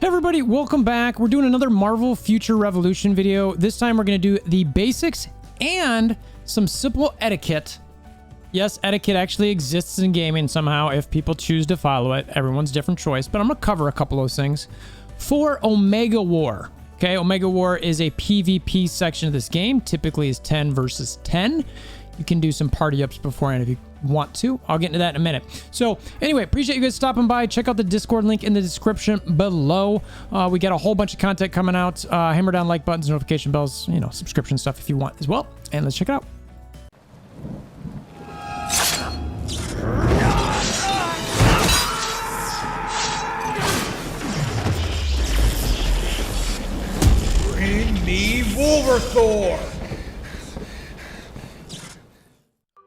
Hey everybody, welcome back. We're doing another Marvel Future Revolution video. This time we're going to do the basics and some simple etiquette. Yes, etiquette actually exists in gaming somehow if people choose to follow it. Everyone's different choice, but I'm going to cover a couple of those things. For Omega War. Okay, Omega War is a PvP section of this game. Typically is 10 versus 10. You can do some party ups beforehand if you want to. I'll get into that in a minute. So anyway, appreciate you guys stopping by. Check out the Discord link in the description below. We got a whole bunch of content coming out. Hammer down like buttons, notification bells, you know, subscription stuff if you want as well. And let's check it out. Bring me WolverThor!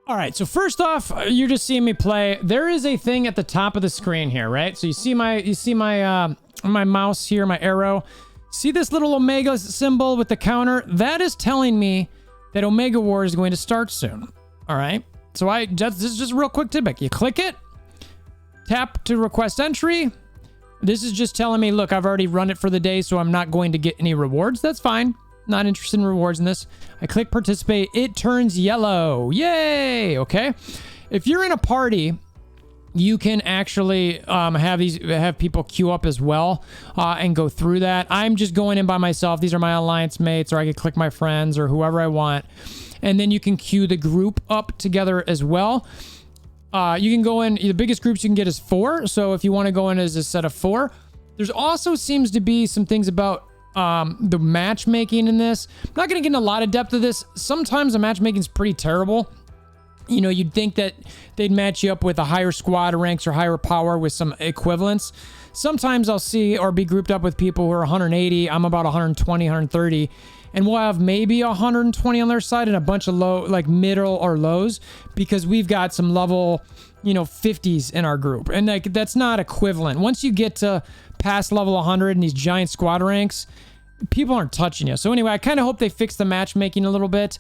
All right, so first off, you're just seeing me play. There is a thing at the top of the screen here, right? So you see my mouse here, my arrow. See this little Omega symbol with the counter? That is telling me that Omega War is going to start soon. All right. So this is just a real quick tidbit. You click it, tap to request entry. This is just telling me, look, I've already run it for the day, so I'm not going to get any rewards. That's fine. Not interested in rewards in this. I click participate. It turns yellow. Yay. Okay. If you're in a party, you can actually have people queue up as well and go through that. I'm just going in by myself. These are my alliance mates, or I can click my friends or whoever I want. And then you can queue the group up together as well. You can go in, the biggest groups you can get is 4. So if you want to go in as a set of 4, there's also seems to be some things about the matchmaking in this. I'm not going to get in a lot of depth of this. Sometimes the matchmaking is pretty terrible. You know, you'd think that they'd match you up with a higher squad ranks or higher power with some equivalents. Sometimes I'll see or be grouped up with people who are 180. I'm about 120, 130. And we'll have maybe 120 on their side and a bunch of low, like middle or lows, because we've got some level, you know, 50s in our group. And like, that's not equivalent. Once you get to past level 100 in these giant squad ranks, people aren't touching you. So anyway, I kind of hope they fix the matchmaking a little bit.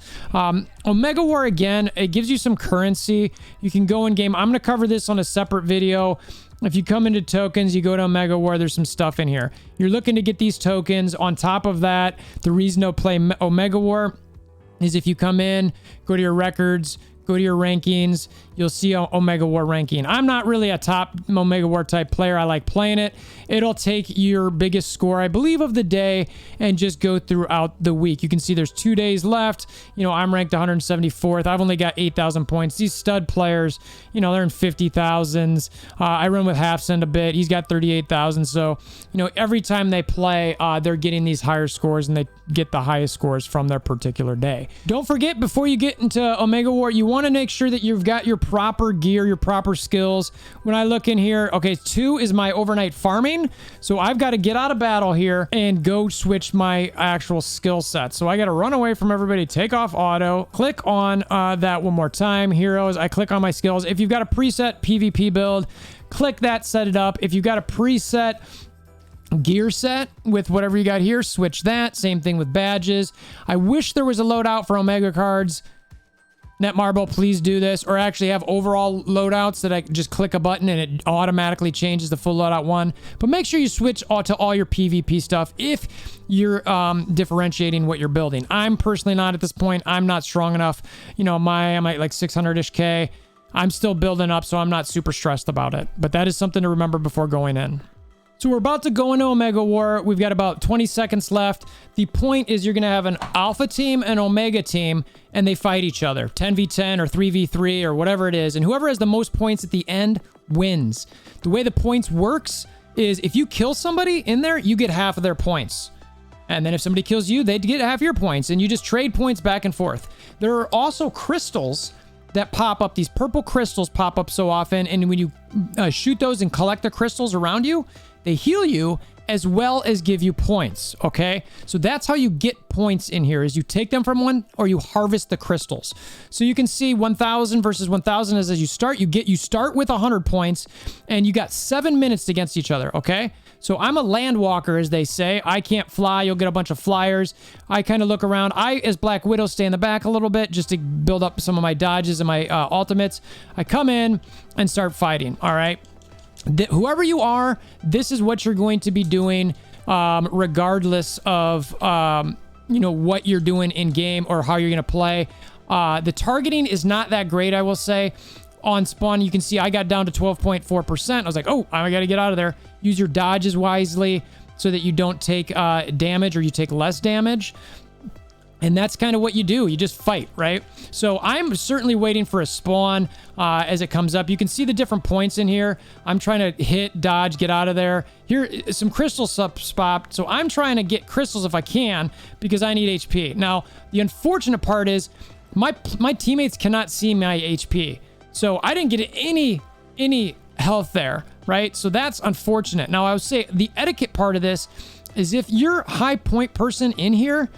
Omega War, again, it gives you some currency. You can go in game. I'm going to cover this on a separate video. If you come into tokens, you go to Omega War, there's some stuff in here. You're looking to get these tokens. On top of that, the reason to play Omega War is if you come in, go to your records, go to your rankings, you'll see Omega War ranking. I'm not really a top Omega War type player. I like playing it. It'll take your biggest score, I believe, of the day and just go throughout the week. You can see there's 2 days left. You know, I'm ranked 174th. I've only got 8,000 points. These stud players, you know, they're in 50,000s. I run with Half Cent a bit. He's got 38,000. So, you know, every time they play, they're getting these higher scores and they get the highest scores from their particular day. Don't forget, before you get into Omega War, you want to make sure that you've got your proper gear, your proper skills. When I look in here, okay, 2 is my overnight farming. So I've got to get out of battle here and go switch my actual skill set. So I got to run away from everybody, take off auto, click on that one more time, heroes. I click on my skills. If you've got a preset PvP build, click that, set it up. If you've got a preset gear set with whatever you got here, switch that. Same thing with badges. I wish there was a loadout for Omega cards. Netmarble, please do this, or actually have overall loadouts that I just click a button and it automatically changes the full loadout one. But make sure you switch to all your PvP stuff if you're differentiating what you're building. I'm personally not at this point. I'm not strong enough. You know, I'm at like 600-ish K. I'm still building up, so I'm not super stressed about it. But that is something to remember before going in. So we're about to go into Omega War. We've got about 20 seconds left. The point is you're going to have an Alpha team and Omega team, and they fight each other. 10v10 or 3v3 or whatever it is. And whoever has the most points at the end wins. The way the points works is if you kill somebody in there, you get half of their points. And then if somebody kills you, they get half your points. And you just trade points back and forth. There are also crystals that pop up. These purple crystals pop up so often. And when you shoot those and collect the crystals around you, they heal you as well as give you points, okay? So that's how you get points in here, is you take them from one or you harvest the crystals. So you can see 1,000 versus 1,000 as you start. You start with 100 points and you got 7 minutes against each other, okay? So I'm a land walker, as they say. I can't fly. You'll get a bunch of flyers. I kind of look around. I, as Black Widow, stay in the back a little bit just to build up some of my dodges and my ultimates. I come in and start fighting, all right? whoever you are, this is what you're going to be doing, regardless of, what you're doing in game or how you're going to play. The targeting is not that great, I will say. On spawn, you can see I got down to 12.4%. I was like, oh, I got to get out of there. Use your dodges wisely so that you don't take damage, or you take less damage. And that's kind of what you do. You just fight, right? So I'm certainly waiting for a spawn as it comes up. You can see the different points in here. I'm trying to hit, dodge, get out of there. Here, some crystals spot. So I'm trying to get crystals if I can, because I need HP. Now, the unfortunate part is my teammates cannot see my HP. So I didn't get any health there, right? So that's unfortunate. Now, I would say the etiquette part of this is if you're a high point person in here,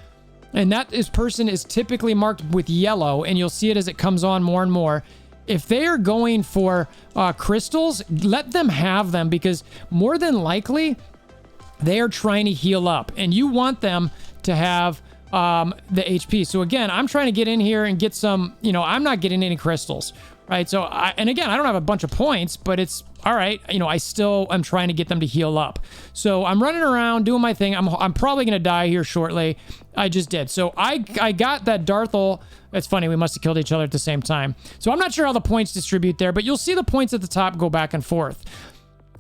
and person is typically marked with yellow, and you'll see it as it comes on more and more. If they are going for crystals, let them have them, because more than likely they are trying to heal up, and you want them to have the HP. So again, I'm trying to get in here and get some, I'm not getting any crystals, right? So, and again, I don't have a bunch of points, but it's all right. I still am trying to get them to heal up. So I'm running around doing my thing. I'm probably going to die here shortly. I just did. So I got that Darthel. It's funny. We must have killed each other at the same time. So I'm not sure how the points distribute there, but you'll see the points at the top go back and forth.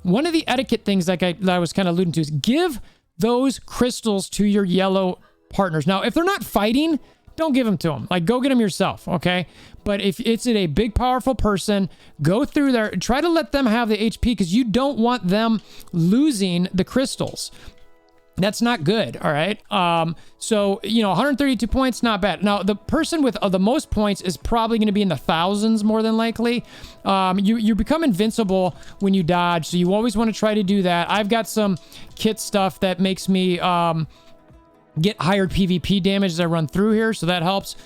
One of the etiquette things that I was kind of alluding to is give those crystals to your yellow partners. Now, if they're not fighting, don't give them to them. Like, go get them yourself, okay? But if it's a big, powerful person, go through there. Try to let them have the HP, because you don't want them losing the crystals. That's not good, all right? So, 132 points, not bad. Now, the person with the most points is probably going to be in the thousands, more than likely. You become invincible when you dodge, so you always want to try to do that. I've got some kit stuff that makes me get higher PvP damage as I run through here, so that helps.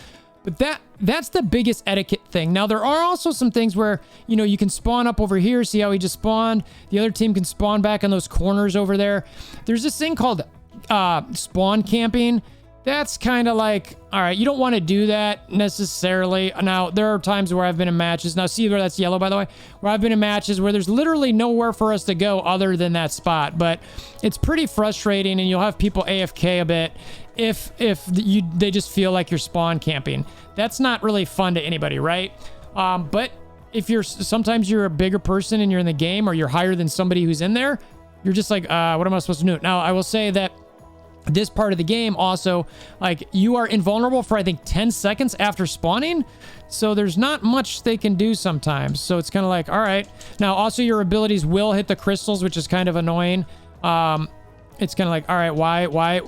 But that's the biggest etiquette thing. Now, there are also some things where, you can spawn up over here. See how he just spawned? The other team can spawn back in those corners over there. There's this thing called spawn camping. That's kind of like, all right, you don't want to do that necessarily. Now, there are times where I've been in matches. Now, see where that's yellow, by the way? Where I've been in matches where there's literally nowhere for us to go other than that spot. But it's pretty frustrating, and you'll have people AFK a bit if they just feel like you're spawn camping. That's not really fun to anybody, right? But if sometimes you're a bigger person and you're in the game, or you're higher than somebody who's in there, you're just like, what am I supposed to do? Now, I will say that this part of the game also, like, you are invulnerable for, I think, 10 seconds after spawning. So there's not much they can do sometimes. So it's kind of like, all right. Now, also your abilities will hit the crystals, which is kind of annoying. It's kind of like, all right, why?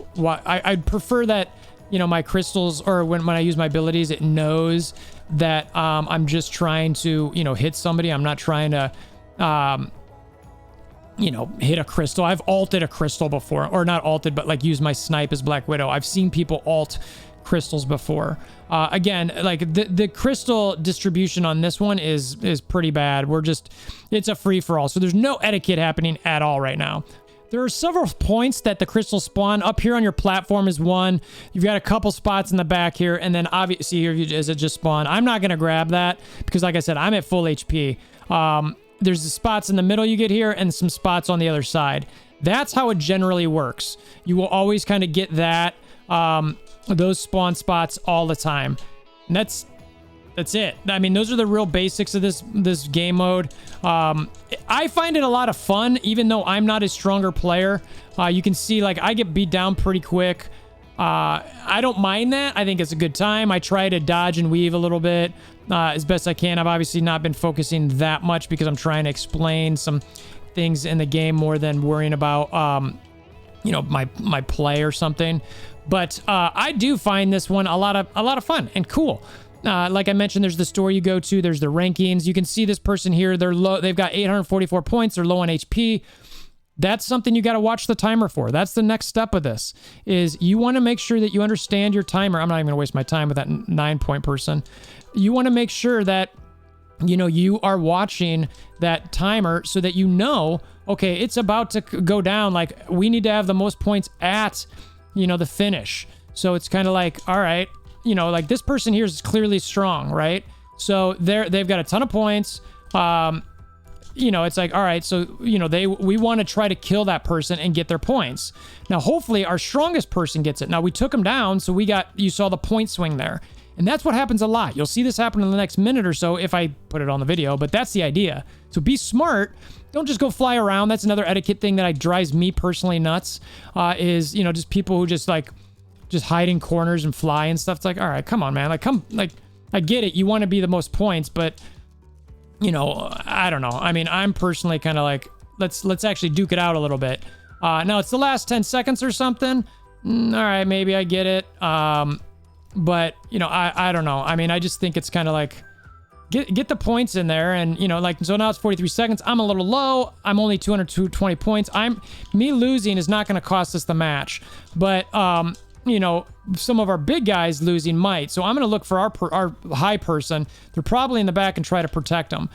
I'd prefer that, my crystals, or when I use my abilities, it knows that I'm just trying to, hit somebody. I'm not trying to, hit a crystal. I've ulted a crystal before, or not ulted, but like use my snipe as Black Widow. I've seen people ult crystals before. Again, like the crystal distribution on this one is pretty bad. It's a free for all. So there's no etiquette happening at all right now. There are several points that the crystals spawn. Up here on your platform is one. You've got a couple spots in the back here, and then obviously here is it just spawn. I'm not going to grab that because, like I said, I'm at full HP. There's the spots in the middle you get here, and some spots on the other side. That's how it generally works. You will always kind of get that, those spawn spots all the time. And that's it. I mean, those are the real basics of this game mode. I find it a lot of fun, even though I'm not a stronger player. You can see, like, I get beat down pretty quick. I don't mind that. I think it's a good time. I try to dodge and weave a little bit as best I can. I've obviously not been focusing that much because I'm trying to explain some things in the game more than worrying about, my play or something. But I do find this one a lot of fun and cool. Like I mentioned, there's the store you go to. There's the rankings. You can see this person here. They're low. They've got 844 points. They're low on HP. That's something you got to watch the timer for. That's the next step of this, is you want to make sure that you understand your timer. I'm not even going to waste my time with that 9-point person. You want to make sure that, you are watching that timer so that okay, it's about to go down. Like, we need to have the most points at, the finish. So it's kind of like, all right, like this person here is clearly strong, right? So they've got a ton of points. you know, it's like, all right, so, you know, we want to try to kill that person and get their points. Now, hopefully our strongest person gets it. Now, we took them down, so you saw the point swing there. And that's what happens a lot. You'll see this happen in the next minute or so if I put it on the video, but that's the idea. So be smart. Don't just go fly around. That's another etiquette thing that drives me personally nuts, is, you know, just people who just hide in corners and fly and stuff. It's like, all right, come on, man. I get it. You want to be the most points, but, you know, I don't know. I mean, I'm personally kind of like, let's actually duke it out a little bit. Now it's the last 10 seconds or something. All right, maybe I get it. But, you know, I don't know. I mean, I just think it's kind of like, get the points in there. And, you know, like, so now it's 43 seconds. I'm a little low. I'm only 220 points. Me losing is not going to cost us the match. But, you know, some of our big guys losing might. So I'm going to look for our high person. They're probably in the back and try to protect them.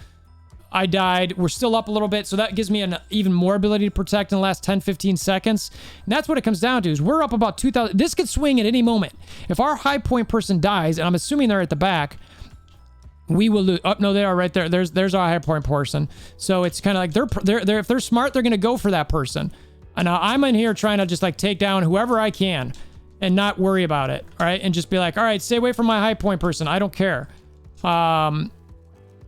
I died. We're still up a little bit, so that gives me an even more ability to protect in the last 10, 15 seconds. And that's what it comes down to, is we're up about 2,000. This could swing at any moment. If our high point person dies, and I'm assuming they're at the back, we will lose. Oh, no, they are right there. There's our high point person. So it's kind of like they're if they're smart, they're going to go for that person. And now I'm in here trying to just like take down whoever I can and not worry about it, all right? And just be like, all right, stay away from my high point person. I don't care.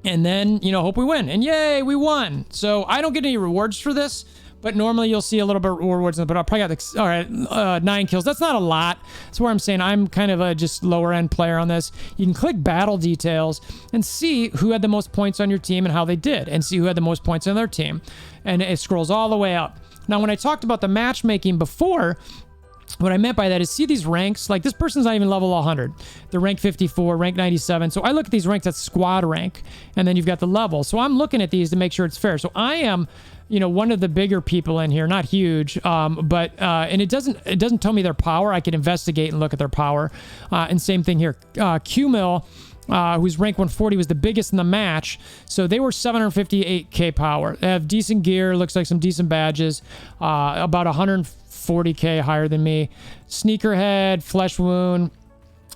And then, you know, hope we win. And yay, we won. So I don't get any rewards for this, but normally you'll see a little bit of rewards. But I probably got, all right, 9 kills. That's not a lot. That's where I'm saying I'm kind of a just lower end player on this. You can click battle details and see who had the most points on your team and how they did, and see who had the most points on their team. And it scrolls all the way up. Now, when I talked about the matchmaking before, what I meant by that is, see these ranks? Like, this person's not even level 100. They're rank 54, rank 97. So I look at these ranks, that's squad rank. And then you've got the level. So I'm looking at these to make sure it's fair. So I am, you know, one of the bigger people in here, not huge, and it doesn't tell me their power. I can investigate and look at their power. And same thing here. Q-Mill, who's rank 140, was the biggest in the match. So they were 758k power. They have decent gear, looks like some decent badges, about 140k higher than me. Sneakerhead, Flesh Wound,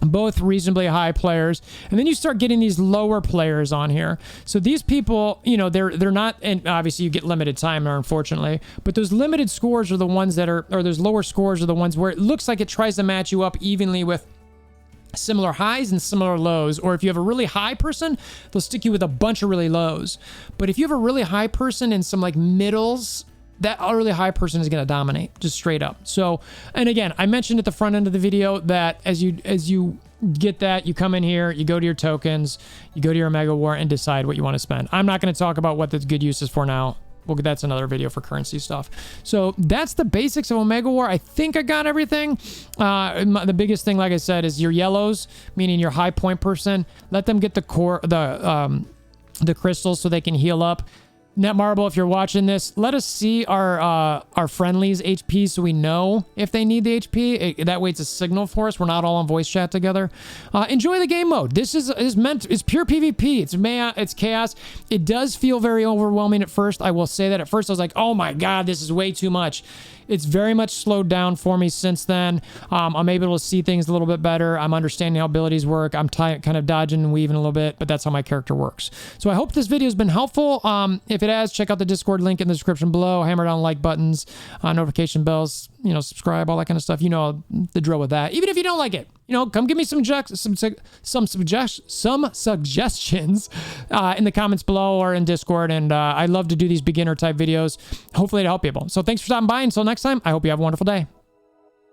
both reasonably high players. And then you start getting these lower players on here. So these people, you know, they're not, and obviously you get limited time there, unfortunately, but those limited scores are the ones that are, or those lower scores are the ones where it looks like it tries to match you up evenly with similar highs and similar lows. Or if you have a really high person, they'll stick you with a bunch of really lows. But if you have a really high person and some like middles, that really high person is going to dominate, just straight up. So, and again, I mentioned at the front end of the video that as you get that, you come in here, you go to your tokens, you go to your Omega War and decide what you want to spend. I'm not going to talk about what the good use is for now. Well, that's another video for currency stuff. So that's the basics of Omega War. I think I got everything. The biggest thing, like I said, is your yellows, meaning your high point person. Let them get the core, the crystals so they can heal up. Netmarble, if you're watching this, let us see our friendlies' HP so we know if they need the HP. That way it's a signal for us. We're not all on voice chat together. Enjoy the game mode. This is it's pure PvP. It's chaos. It does feel very overwhelming at first. I will say that at first I was like, oh my God, this is way too much. It's very much slowed down for me since then. I'm able to see things a little bit better. I'm understanding how abilities work. I'm kind of dodging and weaving a little bit, but that's how my character works. So I hope this video has been helpful. If it has, check out the Discord link in the description below. Hammer down like buttons, notification bells, you know, subscribe, all that kind of stuff. You know the drill with that. Even if you don't like it, you know, come give me some suggestions in the comments below or in Discord. And I love to do these beginner type videos. Hopefully to help people. So thanks for stopping by. Until next time, I hope you have a wonderful day.